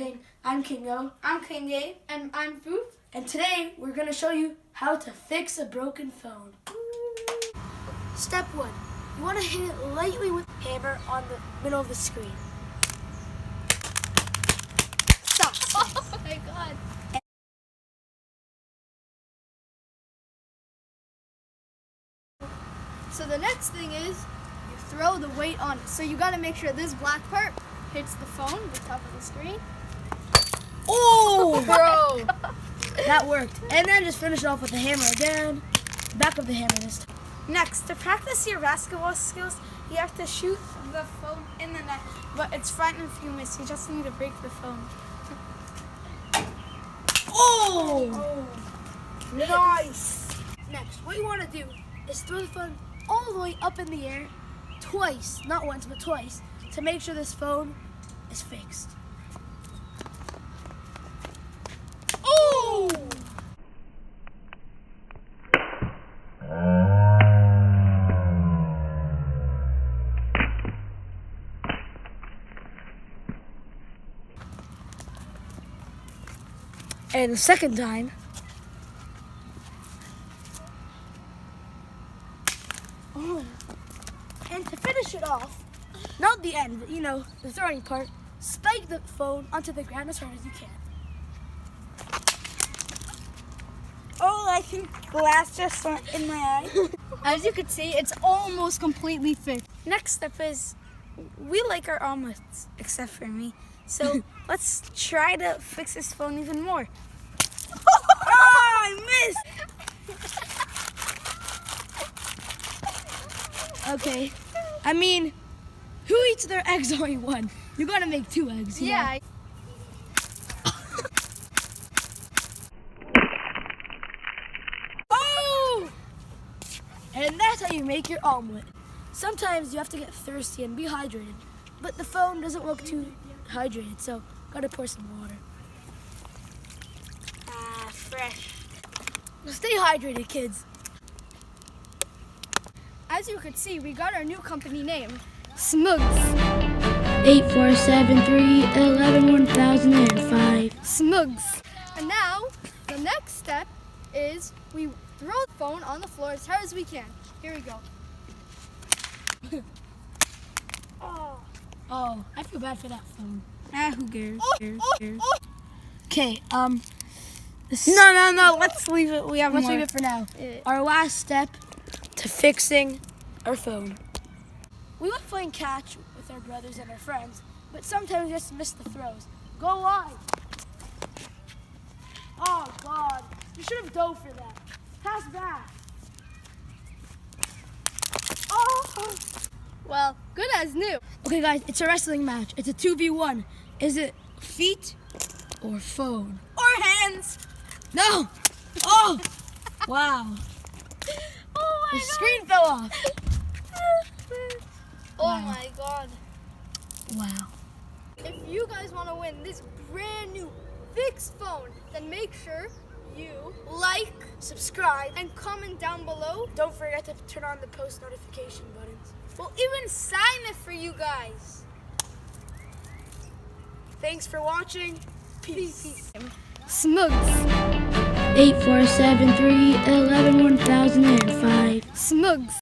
saying, I'm Kingo. I'm Kanye. And I'm Foof. And today we're going to show you how to fix a broken phone. Step 1. You want to hit it lightly with a hammer on the middle of the screen. Stop. Oh my god. So the next thing is you throw the weight on it. So you got to make sure this black part hits the phone, the top of the screen. Oh, Bro. that worked. And then just finish it off with the hammer again. Back of the hammer this time. Next, to practice your basketball skills, you have to shoot the phone in the net. But it's fine if you miss. You just need to break the phone. Oh! Nice. Next, what you want to do is throw the phone all the way up in the air twice, not once, but twice, to make sure this phone is fixed. Oh! And the second time, and to finish it off, not the end, but the throwing part, spike the phone onto the ground as hard as you can. Oh, I think glass just went in my eye. As you can see, it's almost completely fixed. Next step is, we like our omelets, except for me. So let's try to fix this phone even more. Oh, I missed! Okay, I mean, who eats their eggs only one? You gotta make 2 eggs. you know? Yeah. Oh! And that's how you make your omelet. Sometimes you have to get thirsty and be hydrated, but the phone doesn't look too hydrated, so gotta pour some water. Fresh. Well, stay hydrated, kids. As you could see, we got our new company name, Smugs. 84731111005. Smugs. And now, the next step is we throw the phone on the floor as hard as we can. Here we go. Oh, I feel bad for that phone. Who cares? Okay, No, let's leave it. We have let's more. leave it for now. Yeah. Our last step to fixing our phone. We love playing catch with our brothers and our friends, but sometimes we just miss the throws. Go wide. Oh, God. You should have dove for that. Pass back. Oh. Well, good as new. Okay, guys, it's a wrestling match. It's a 2v1. Is it feet or phone? Or hands. No. Oh. Wow. Oh The screen fell off. Oh Wow. my god. Wow. If you guys want to win this brand new fixed phone, then make sure you like, Subscribe. and comment down below. Don't forget to turn on the post notification buttons. We'll even sign it for you guys. Thanks for watching. Peace. Smugs. 84731111005. Smugs.